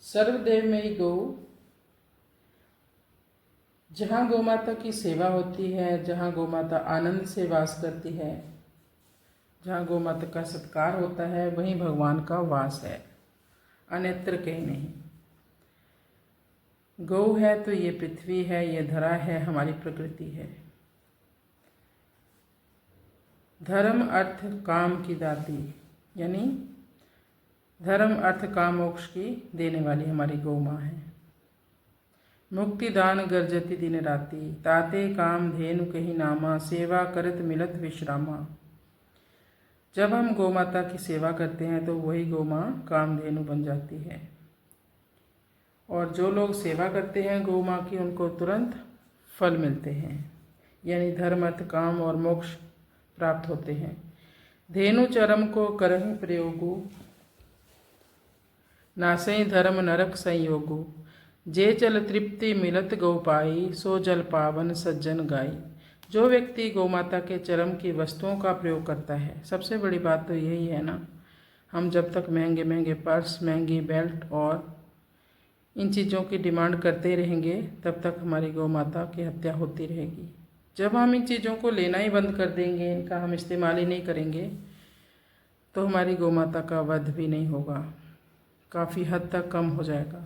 सर्वदेवमयी गौ, जहाँ गौ माता की सेवा होती है, जहाँ गौ माता आनंद से वास करती है, जहाँ गौ माता का सत्कार होता है, वहीं भगवान का वास है, अन्यत्र कहीं नहीं। गौ है तो ये पृथ्वी है, ये धरा है, हमारी प्रकृति है। धर्म अर्थ काम की दाती, यानी धर्म अर्थ काम मोक्ष की देने वाली हमारी गौ माँ है। मुक्ति दान गर्जती दिन राती, ताते काम धेनु कही नामा, सेवा करत मिलत विश्रामा। जब हम गौ माता की सेवा करते हैं तो वही गौ माँ कामधेनु बन जाती है, और जो लोग सेवा करते हैं गौ माँ की, उनको तुरंत फल मिलते हैं, यानी धर्म अर्थ काम और मोक्ष प्राप्त होते हैं। धेनु चरम को करहि प्रयोगु, नासई धर्म नरक संयोगु। जे जल तृप्ति मिलत गौ पाई, सो जल पावन सज्जन गाई। जो व्यक्ति गौ माता के चरम की वस्तुओं का प्रयोग करता है, सबसे बड़ी बात तो यही है ना, हम जब तक महंगे महंगे पर्स, महंगी बेल्ट और इन चीज़ों की डिमांड करते रहेंगे, तब तक हमारी गौ माता की हत्या होती रहेगी। जब हम इन चीज़ों को लेना ही बंद कर देंगे, इनका हम इस्तेमाल ही नहीं करेंगे, तो हमारी गौ माता का वध भी नहीं होगा, काफ़ी हद तक कम हो जाएगा।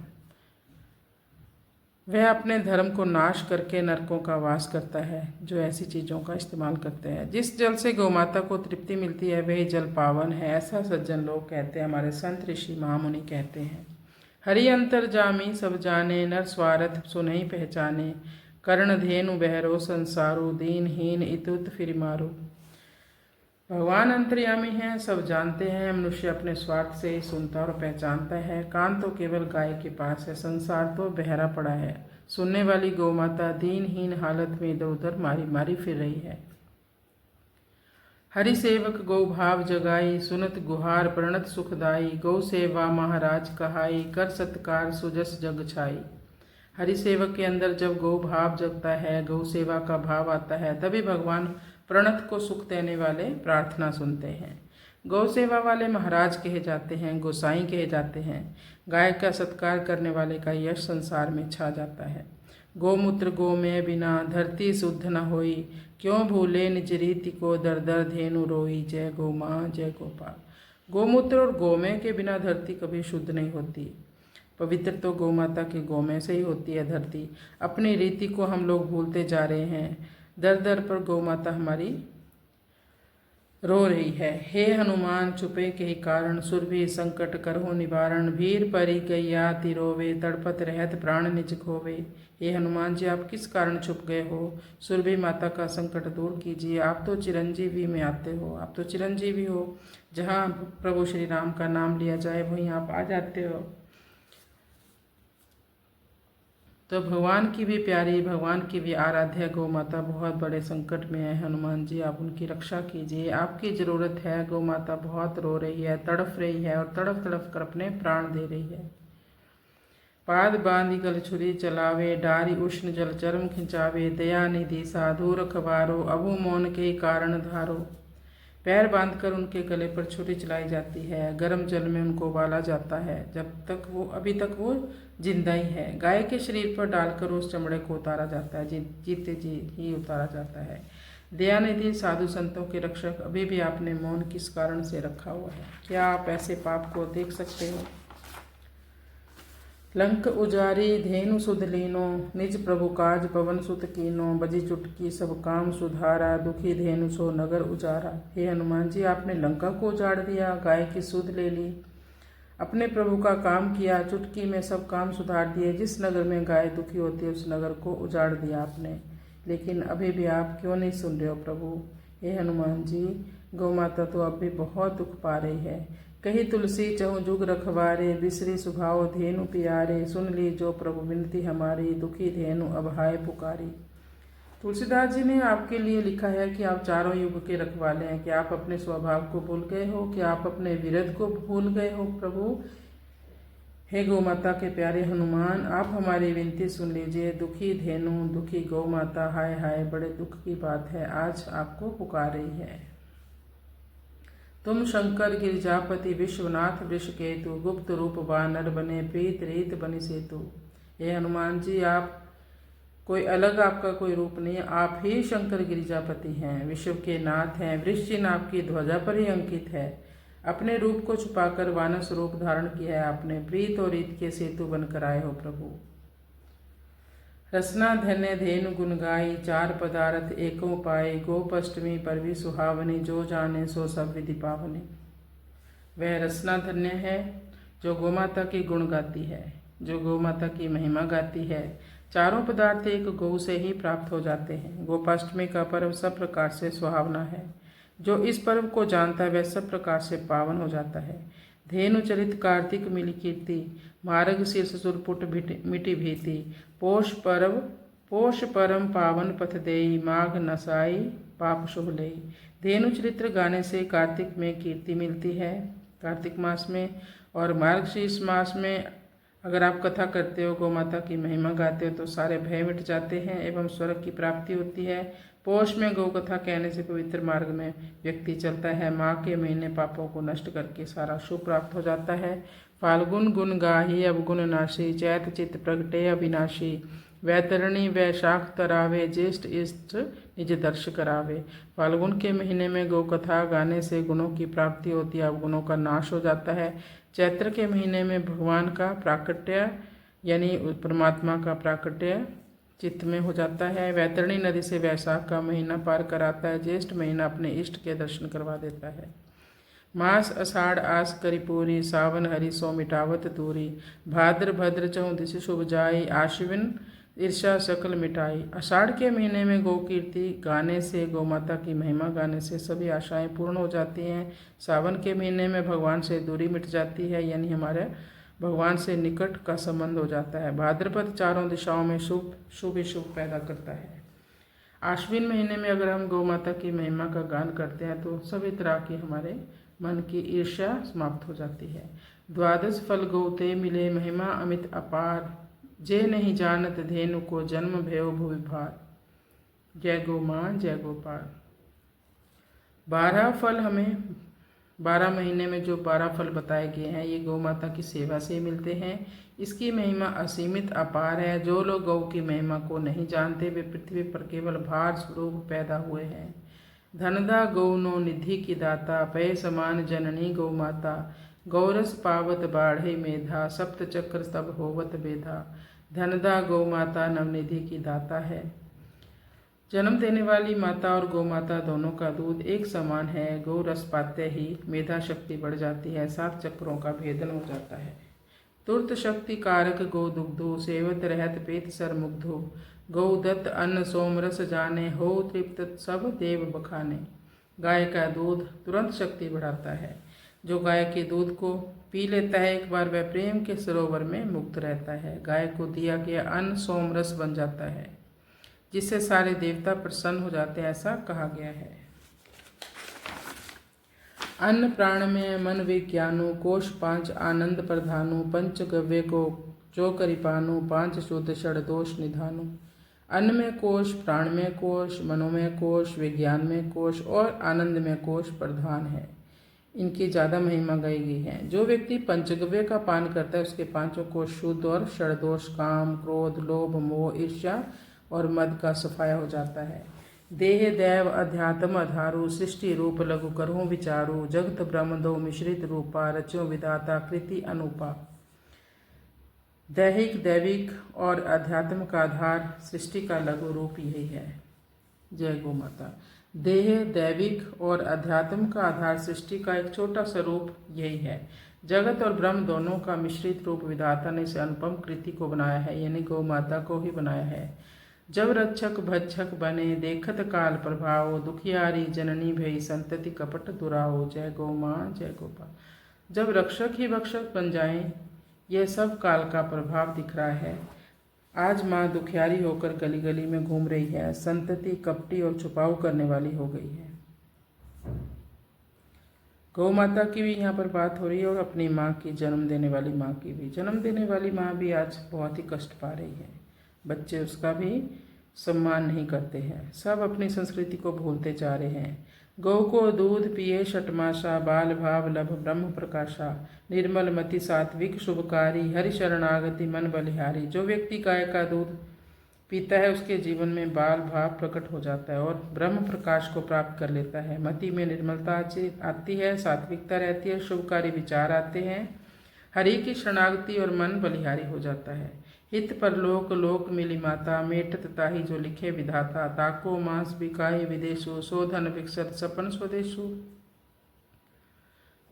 वह अपने धर्म को नाश करके नरकों का वास करता है, जो ऐसी चीज़ों का इस्तेमाल करते हैं। जिस जल से गौ माता को तृप्ति मिलती है वही जल पावन है, ऐसा सज्जन लोग कहते हैं, हमारे संत ऋषि महामुनि कहते हैं। हरि अंतर जामी सब जाने, नर स्वार्थ सुनहि पहचाने। कर्ण धेनु बहरो संसारो, दीनहीन इतुत फिर मारो। भगवान अंतर्यामी हैं, सब जानते हैं, मनुष्य अपने स्वार्थ से ही सुनता और पहचानता है। कान तो केवल गाय के पास है, संसार तो बहरा पड़ा है। सुनने वाली गौ माता दीनहीन हालत में इधर उधर मारी मारी फिर रही है। हरि सेवक गौ भाव जगाई, सुनत गुहार प्रणत सुखदाई। गौ सेवा महाराज कहाई, कर सत्कार सुजस जग छाई। हरि सेवक के अंदर जब गौ भाव जगता है, गौ सेवा का भाव आता है, तभी भगवान प्रणत को सुख देने वाले प्रार्थना सुनते हैं। गौ सेवा वाले महाराज कहे जाते हैं, गोसाई कहे जाते हैं। गाय का सत्कार करने वाले का यश संसार में छा जाता है। गोमूत्र गो में बिना धरती शुद्ध न होई, क्यों भूले निज रीति को दर दर धेनु रोई। जय गौ माँ जय गोपाल। गोमूत्र और गोमें के बिना धरती कभी शुद्ध नहीं होती। पवित्र तो गौ माता के गोमें से ही होती है धरती। अपनी रीति को हम लोग भूलते जा रहे हैं। दर दर पर गौ माता हमारी रो रही है। हे हनुमान छुपे के ही कारण, सुर भी संकट करहो निवारण। भीर परी गैया तिरोवे, तड़पत रहत प्राण निज खोवे। हे हनुमान जी, आप किस कारण छुप गए हो? सुरभि माता का संकट दूर कीजिए। आप तो चिरंजीवी में आते हो, आप तो चिरंजीवी हो। जहाँ प्रभु श्री राम का नाम लिया जाए वहीं आप आ जाते हो। तो भगवान की भी प्यारी, भगवान की भी आराध्या गौ माता बहुत बड़े संकट में है। हनुमान जी, आप उनकी रक्षा कीजिए, आपकी ज़रूरत है। गौ माता बहुत रो रही है, तड़फ रही है, और तड़फ तड़फ कर अपने प्राण दे रही है। पाद बांधी गल छुरी चलावे, डारी उष्ण जल चरम खिंचावे। दया निधि साधु रखवारो, अबू मौन के कारण धारो। पैर बांधकर उनके गले पर छुरी चलाई जाती है, गर्म जल में उनको उबाला जाता है, जब तक वो अभी तक वो जिंदा ही है। गाय के शरीर पर डालकर उस चमड़े को उतारा जाता है, जीते जी ही उतारा जाता है। दयानिधि साधु संतों के रक्षक, अभी भी आपने मौन किस कारण से रखा हुआ है? क्या आप ऐसे पाप को देख सकते हो? लंक उजारी धेनु सुध लीनो, निज प्रभु काज पवन सुत कीनो। बजी चुटकी सब काम सुधारा, दुखी धेनु सो नगर उजारा। हे हनुमान जी, आपने लंका को उजाड़ दिया, गाय की सुध ले ली, अपने प्रभु का काम किया, चुटकी में सब काम सुधार दिए। जिस नगर में गाय दुखी होती है उस नगर को उजाड़ दिया आपने, लेकिन अभी भी आप क्यों नहीं सुन रहे हो प्रभु? हे हनुमान जी, गौ माता तो अब भी बहुत दुख पा रही है। कही तुलसी चहु जुग रखवारे, बिसरी सुभाव धेनु पियारे। सुन ली जो प्रभु विनती हमारी, दुखी धेनु अब हाय पुकारी। तुलसीदास जी ने आपके लिए लिखा है कि आप चारों युग के रखवाले हैं। क्या आप अपने स्वभाव को भूल गए हो? क्या आप अपने विरध को भूल गए हो प्रभु? हे गौ माता के प्यारे हनुमान, आप हमारी विनती सुन लीजिए। दुखी धेनु, दुखी गौ माता, हाय हाय बड़े दुख की बात है, आज आपको पुकार रही है। तुम शंकर गिरिजापति विश्वनाथ वृषकेतु, गुप्त रूप वानर बने प्रीत रीत बनि सेतु। हे हनुमान जी, आप कोई अलग आपका कोई रूप नहीं है, आप ही शंकर गिरिजापति हैं, विश्व के नाथ हैं। वृष चिन्ह आपकी ध्वजा पर ही अंकित है। अपने रूप को छुपाकर वानर स्वरूप धारण किया है आपने, प्रीत और रीत के सेतु बनकर आए हो प्रभु। रसना धन्य धेनु गुण गाई, चार पदार्थ एको पाए, गोपष्टमी पर भी सुहावनी, जो जाने सो सब विधि पावनी। वह रसना धन्य है जो गोमाता की गुण गाती है, जो गोमाता की महिमा गाती है। चारों पदार्थ एक गौ से ही प्राप्त हो जाते हैं। गोपाष्टमी का पर्व सब प्रकार से सुहावना है। जो इस पर्व को जानता है वह सब प्रकार से पावन हो जाता है। धेनु चरित कार्तिक मिली कीर्ति, मार्ग शीर्ष सुरपुट मिटी भीति। पोष परम पावन पथ देई, माघ नसाई पाप शुभ लेई। धेनु चरित्र गाने से कार्तिक में कीर्ति मिलती है, कार्तिक मास में। और मार्गशीर्ष मास में अगर आप कथा करते हो, गौ माता की महिमा गाते हो, तो सारे भय मिट जाते हैं एवं स्वर्ग की प्राप्ति होती है। पोष में गौ कथा कहने से पवित्र मार्ग में व्यक्ति चलता है। माह के महीने पापों को नष्ट करके सारा शुभ प्राप्त हो जाता है। फाल्गुन गुण गाही अवगुण नाशी, चैत चित्त प्रगटे अविनाशी। वैतरणी वैशाख तरावे, ज्येष्ठ इष्ट निज दर्श करावे। फाल्गुन के महीने में गौ कथा गाने से गुणों की प्राप्ति होती है, अवगुणों का नाश हो जाता है। चैत्र के महीने में भगवान का प्राकट्य यानी परमात्मा का प्राकट्य चित्त में हो जाता है। वैतरणी नदी से वैशाख का महीना पार कराता है। ज्येष्ठ महीना अपने इष्ट के दर्शन करवा देता है। मास आषाढ़ आस करी पूरी, सावन हरि सो मिटावत दूरी। भाद्र भद्र चहुँ दिशि शुभ जाई, आश्विन ईर्षा सकल मिटाई। आषाढ़ के महीने में गौ कीर्ति गाने से, गौ माता की महिमा गाने से सभी आशाएं पूर्ण हो जाती हैं। सावन के महीने में भगवान से दूरी मिट जाती है, यानी हमारे भगवान से निकट का संबंध हो जाता है। भाद्रपद चारों दिशाओं में शुभ पैदा करता है। आश्विन महीने में अगर हम गौ माता की महिमा का गान करते हैं तो सभी तरह की हमारे मन की ईर्ष्या समाप्त हो जाती है। द्वादश फल गौते मिले, महिमा अमित अपार। जे नहीं जानत धेनु को, जन्म भयो भुवि भार। जय गौ माँ, जय गोपाल। 12 फल हमें 12 महीने में जो 12 फल बताए गए हैं, ये गौ माता की सेवा से मिलते हैं। इसकी महिमा असीमित अपार है। जो लोग गौ की महिमा को नहीं जानते वे पृथ्वी पर केवल भार स्वरूप पैदा हुए हैं। धनदा गौ नो निधि की दाता, पय समान जननी गौ माता। गौरस पावत बाढ़े मेधा, सप्त चक्र तब होवत बेधा। धनदा गौ माता नवनिधि की दाता है। जन्म देने वाली माता और गौ माता दोनों का दूध एक समान है। गौ रस पाते ही मेधा शक्ति बढ़ जाती है, 7 चक्रों का भेदन हो जाता है। तुर्त शक्ति कारक गौ दुग्धो, सेवत रहत पेत सर मुग्धो। गौ दत्त अन्न सोम रस जाने, हो तृप्त सब देव बखाने। गाय का दूध तुरंत शक्ति बढ़ाता है। जो गाय के दूध को पी लेता है एक बार, वह प्रेम के सरोवर में मुक्त रहता है। गाय को दिया गया अन्न सोम रस बन जाता है, जिससे सारे देवता प्रसन्न हो जाते हैं, ऐसा कहा गया है। अन्न प्राण में मन विज्ञानु, कोश 5 आनंद प्रधानु। पंच गव्य को जो करिपानु, 5 शुद्ध षड दोष निधानु। अन्न में कोश, प्राण में कोश, मनो में कोश, विज्ञान में कोश और आनंद में कोश प्रधान है। इनकी ज़्यादा महिमा गाई गई है। जो व्यक्ति पंचगव्य का पान करता है उसके 5 कोश शुद्ध और षडदोष काम, क्रोध, लोभ, मोह, ईर्ष्या और मद का सफाया हो जाता है। देह दैव अध्यात्म आधारु, सृष्टि रूप लघु करहु विचारु। जगत ब्रह्म दो मिश्रित रूपा, रचो विधाता कृति अनुपा। दैहिक दैविक और अध्यात्म का आधार सृष्टि का लघु रूप यही है। जय गौ माता। देह दैविक और अध्यात्म का आधार सृष्टि का एक छोटा सा रूप यही है। जगत और ब्रह्म दोनों का मिश्रित रूप विधाता ने इस अनुपम कृति को बनाया है, यानी गौ माता को ही बनाया है। जब रक्षक भक्षक बने, देखत काल प्रभाव। दुखियारी जननी भई, संतति कपट दुराहो। जय गौ माँ, जय गोपाल। जब रक्षक ही भक्षक बन जाएं, यह सब काल का प्रभाव दिख रहा है। आज माँ दुखियारी होकर गली गली में घूम रही है, संतति कपटी और छुपाव करने वाली हो गई है। गौ माता की भी यहाँ पर बात हो रही है और अपनी माँ की, जन्म देने वाली माँ की भी। जन्म देने वाली माँ भी आज बहुत ही कष्ट पा रही है। बच्चे उसका भी सम्मान नहीं करते हैं, सब अपनी संस्कृति को भूलते जा रहे हैं। गौ को दूध पिए षटमासा, बाल भाव लभ ब्रह्म प्रकाशा। निर्मल मति सात्विक शुभकारी, हरि शरणागति मन बलिहारी। जो व्यक्ति गाय का दूध पीता है उसके जीवन में बाल भाव प्रकट हो जाता है और ब्रह्म प्रकाश को प्राप्त कर लेता है। मति में निर्मलता आती है, सात्विकता रहती है, शुभकारी विचार आते हैं, हरि की शरणागति और मन बलिहारी हो जाता है। हित परलोक लोक मिली माता, मेटत ताहि जो लिखे विधाता। ताको मांस बिकाई विदेशु, सो धन विकसत सपन स्वदेशु।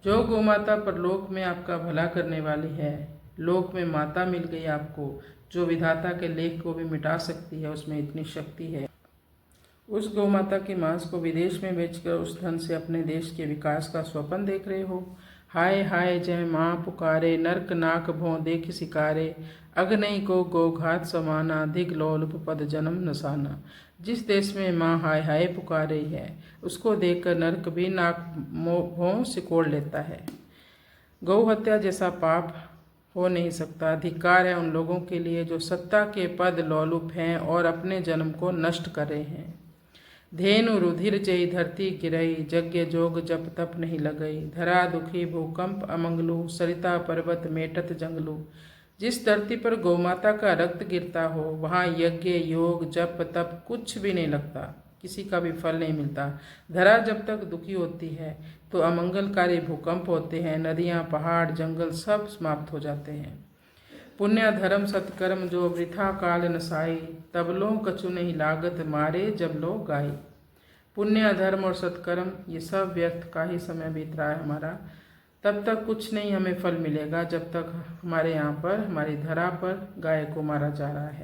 जो गोमाता परलोक में आपका भला करने वाली है, लोक में माता मिल गई आपको जो विधाता के लेख को भी मिटा सकती है, उसमें इतनी शक्ति है। उस गौमाता के मांस को विदेश में बेचकर उस धन से अपने देश के विकास का स्वप्न देख रहे हो। हाय हाय जय माँ पुकारे, नरक नाक भों देख सिकारे। अग्नि को गोघात समाना, दिग लोलुप पद जन्म नसाना। जिस देश में माँ हाय हाय पुकार रही है उसको देखकर नरक भी नाक भों सिकोड़ लेता है। गौ हत्या जैसा पाप हो नहीं सकता। धिक्कार है उन लोगों के लिए जो सत्ता के पद लोलुप हैं और अपने जन्म को नष्ट कर रहे हैं। धेनु रुधिर जय धरती गिरई, यज्ञ जोग जप तप नहीं लगई। धरा दुखी भूकंप अमंगलू, सरिता पर्वत मेटत जंगलू। जिस धरती पर गौमाता का रक्त गिरता हो वहाँ यज्ञ योग जप तप कुछ भी नहीं लगता, किसी का भी फल नहीं मिलता। धरा जब तक दुखी होती है तो अमंगलकारी भूकंप होते हैं, नदियाँ पहाड़ जंगल सब समाप्त हो जाते हैं। पुण्य धर्म सत्कर्म जो वृथा काल नसाई, तब लो कछु नहीं लागत मारे जब लो गाई। पुण्य धर्म और सत्कर्म ये सब व्यर्थ का ही समय बीत रहा है हमारा, तब तक कुछ नहीं हमें फल मिलेगा जब तक हमारे यहाँ पर हमारी धरा पर गाय को मारा जा रहा है।